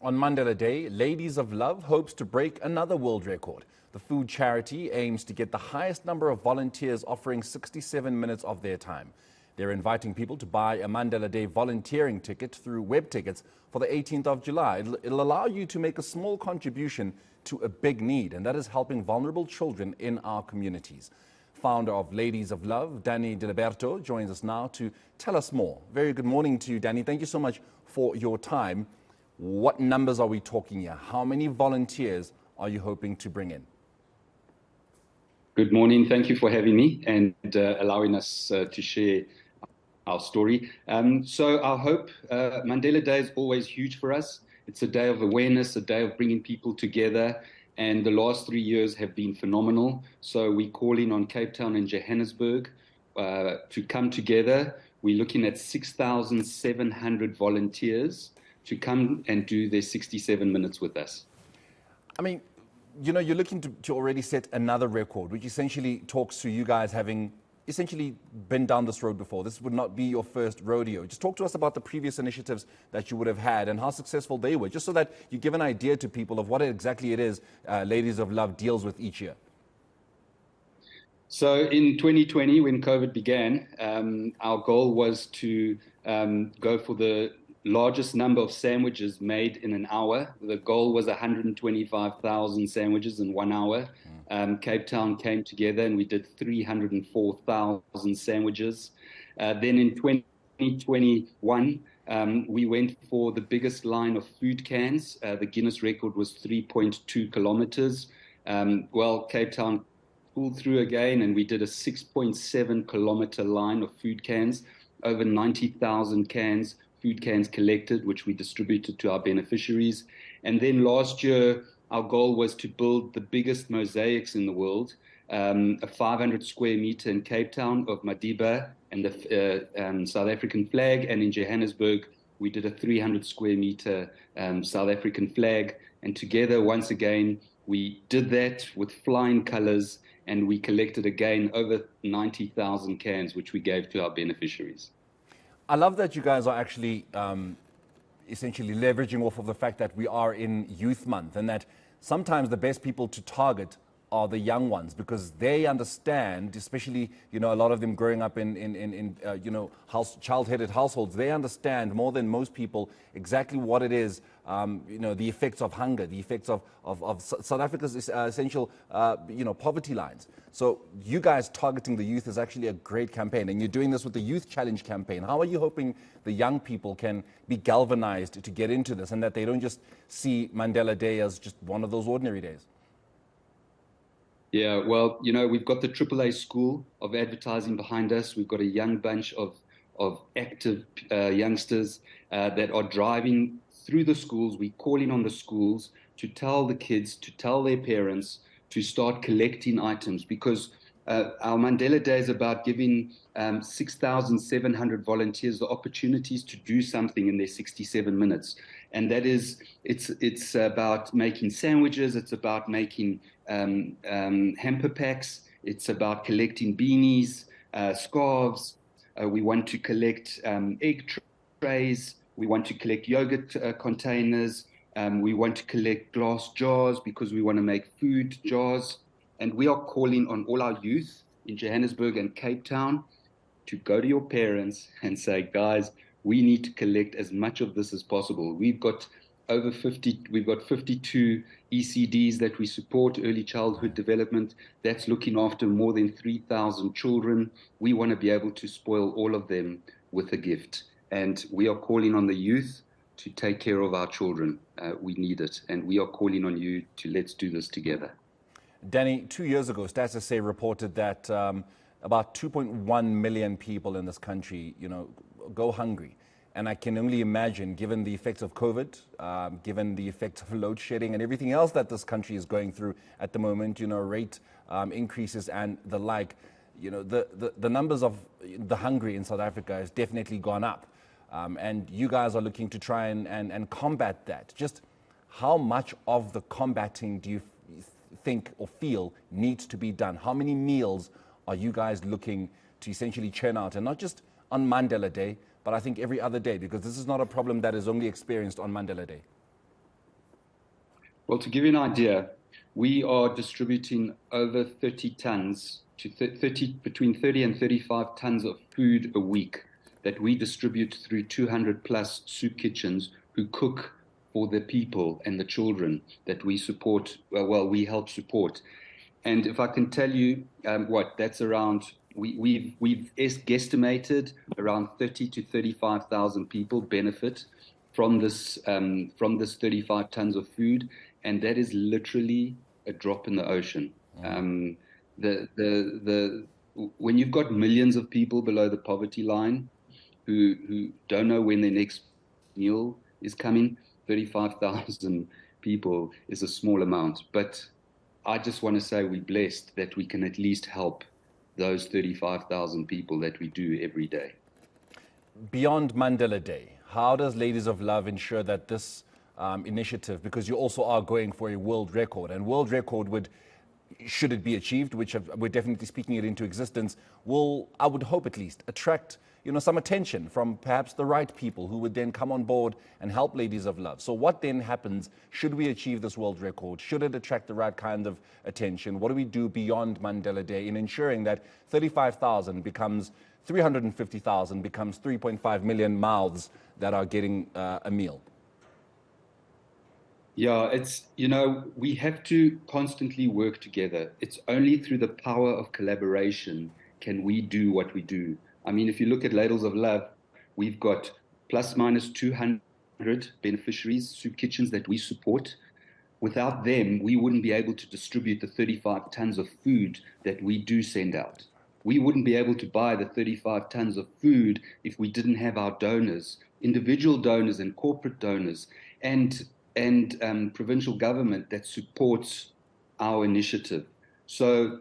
On Mandela Day, Ladies of Love hopes to break another world record. The food charity aims to get the highest number of volunteers, offering 67 minutes of their time. They're inviting people to buy a Mandela Day volunteering ticket through Webtickets for the 18th of July. It'll allow you to make a small contribution to a big need, and that is helping vulnerable children in our communities. Founder of Ladies of Love, Diliberto, joins us now to tell us more. Very good morning to you, Danny. Thank you so much for your time. What numbers are we talking here? How many volunteers are you hoping to bring in? Good morning. Thank you for having me and allowing us to share our story. So our hope, Mandela Day is always huge for us. It's a day of awareness, a day of bringing people together. And the last 3 years have been phenomenal. So we're calling on Cape Town and Johannesburg to come together. We're looking at 6,700 volunteers to come and do their 67 minutes with us. I mean, you know, you're looking to already set another record, which essentially talks to you guys having essentially been down this road before. This would not be your first rodeo. Just talk to us about the previous initiatives that you would have had and how successful they were, just so that you give an idea to people of what exactly it is Ladies of Love deals with each year. So in 2020, when COVID began, our goal was to go for the largest number of sandwiches made in an hour. The goal was 125,000 sandwiches in 1 hour. Cape Town came together and we did 304,000 sandwiches. Then in 2021, we went for the biggest line of food cans. The Guinness record was 3.2 kilometers. Well, Cape Town pulled through again and we did a 6.7 kilometer line of food cans, over 90,000 cans. Food cans collected, which we distributed to our beneficiaries. And then last year, our goal was to build the biggest mosaics in the world, a 500 square meter in Cape Town of Mandela and the South African flag. And in Johannesburg, we did a 300 square meter South African flag. And together, once again, we did that with flying colors, and we collected again over 90,000 cans, which we gave to our beneficiaries. I love that you guys are actually essentially leveraging off of the fact that we are in Youth Month, and that sometimes the best people to target are the young ones, because they understand, especially, you know, a lot of them growing up in you know, child-headed households, they understand more than most people exactly what it is, you know, the effects of hunger, the effects of South Africa's essential, you know, poverty lines. So you guys targeting the youth is actually a great campaign, and you're doing this with the Youth Challenge campaign. How are you hoping the young people can be galvanized to get into this, and that they don't just see Mandela Day as just one of those ordinary days? Yeah, well, you know, we've got the AAA School of Advertising behind us. We've got a young bunch of active youngsters that are driving through the schools. We're calling on the schools to tell the kids, to tell their parents, to start collecting items, because our Mandela Day is about giving 6,700 volunteers the opportunities to do something in their 67 minutes. And that is, it's about making sandwiches, it's about making hamper packs, it's about collecting beanies, scarves. We want to collect egg trays, we want to collect yogurt containers, we want to collect glass jars because we want to make food jars. And we are calling on all our youth in Johannesburg and Cape Town to go to your parents and say, guys, we need to collect as much of this as possible. We've got 52 ECDs that we support, early childhood development. That's looking after more than 3,000 children. We want to be able to spoil all of them with a gift. And we are calling on the youth to take care of our children. We need it. And we are calling on you to let's do this together. Danny, 2 years ago, Stats SA reported that about 2.1 million people in this country, you know, go hungry. And I can only imagine, given the effects of COVID, given the effects of load shedding and everything else that this country is going through at the moment, you know, rate increases and the like, you know, the numbers of the hungry in South Africa has definitely gone up. And you guys are looking to try and combat that. Just how much of the combating do you think or feel needs to be done? How many meals are you guys looking to essentially churn out? And not just on Mandela Day, but I think every other day, because this is not a problem that is only experienced on Mandela Day. Well, to give you an idea, we are distributing over 30 tons to 30, between 30 and 35 tons of food a week that we distribute through 200 plus soup kitchens who cook for the people and the children that we support, well, we help support. And if I can tell you what, that's around, we've guesstimated around 30 to 35,000 people benefit from this 35 tons of food, and that is literally a drop in the ocean. The when you've got millions of people below the poverty line who don't know when their next meal is coming, 35,000 people is a small amount. But I just want to say we're blessed that we can at least help those 35,000 people that we do every day. Beyond Mandela Day, how does Ladies of Love ensure that this initiative, because you also are going for a world record, and world record would, should it be achieved, which we're definitely speaking it into existence, will, I would hope at least, attract some attention from perhaps the right people who would then come on board and help Ladies of Love. So what then happens should we achieve this world record? Should it attract the right kind of attention? What do we do beyond Mandela Day in ensuring that 35,000 becomes 350,000, becomes 3.5 million mouths that are getting a meal? Yeah, it's, we have to constantly work together. It's only through the power of collaboration can we do what we do. I mean, if you look at Ladles of Love, we've got plus minus 200 beneficiaries, soup kitchens that we support. Without them, we wouldn't be able to distribute the 35 tons of food that we do send out. We wouldn't be able to buy the 35 tons of food if we didn't have our donors, individual donors and corporate donors, and provincial government that supports our initiative. So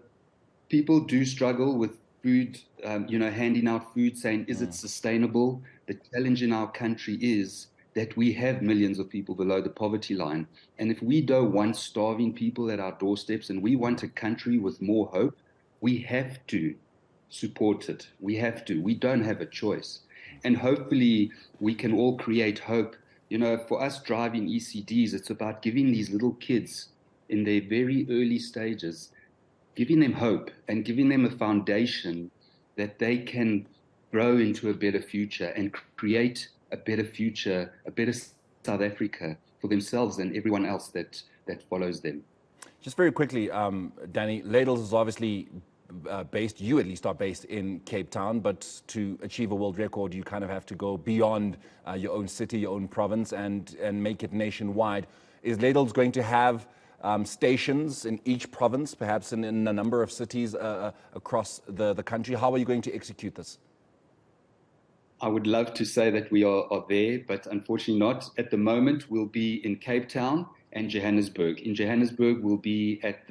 people do struggle with food, handing out food, saying, is it sustainable? The challenge in our country is that we have millions of people below the poverty line. And if we don't want starving people at our doorsteps and we want a country with more hope, we have to support it. We have to. We don't have a choice. And hopefully we can all create hope. For us driving ECDs, it's about giving these little kids in their very early stages, giving them hope and giving them a foundation that they can grow into a better future and create a better future, a better South Africa for themselves and everyone else that follows them. Just very quickly, Danny, Ladles is obviously based, you at least are based in Cape Town, but to achieve a world record, you kind of have to go beyond your own city, your own province, and make it nationwide. Is Ladles going to have stations in each province, perhaps in a number of cities across the country? How are you going to execute this? I would love to say that we are there, but unfortunately not. At the moment, we'll be in Cape Town and Johannesburg. In Johannesburg, we'll be at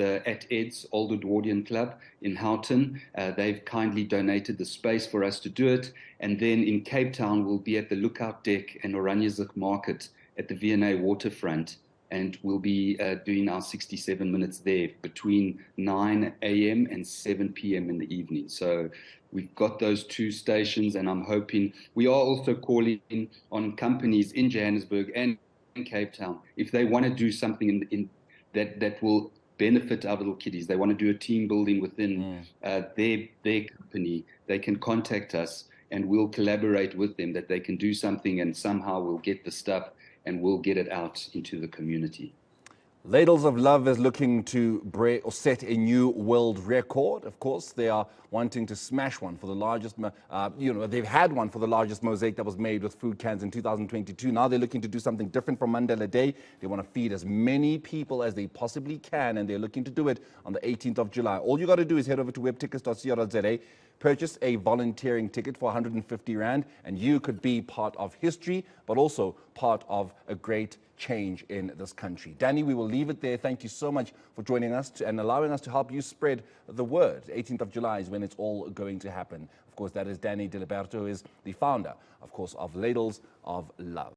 Ed's Old Edwardian Club in Houghton. They've kindly donated the space for us to do it. And then in Cape Town, we'll be at the Lookout Deck and Oranjezig Market at the V&A waterfront. And we'll be doing our 67 minutes there between 9 a.m. and 7 p.m. in the evening. So we've got those two stations, and I'm hoping we are also calling on companies in Johannesburg and in Cape Town. If they want to do something in that will benefit our little kiddies, they want to do a team building within their company, they can contact us and we'll collaborate with them that they can do something, and somehow we'll get the stuff and we'll get it out into the community. Ladles of Love is looking to break or set a new world record. Of course, they are wanting to smash one for the largest, they've had one for the largest mosaic that was made with food cans in 2022. Now they're looking to do something different from Mandela Day. They want to feed as many people as they possibly can, and they're looking to do it on the 18th of July. All you got to do is head over to webtickets.co.za, purchase a volunteering ticket for 150 Rand, and you could be part of history, but also part of a great change in this country. Danny, we will leave it there. Thank you so much for joining us and allowing us to help you spread the word. 18th of July is when it's all going to happen. Of course, that is Danny Diliberto, who is the founder, of course, of Ladles of Love.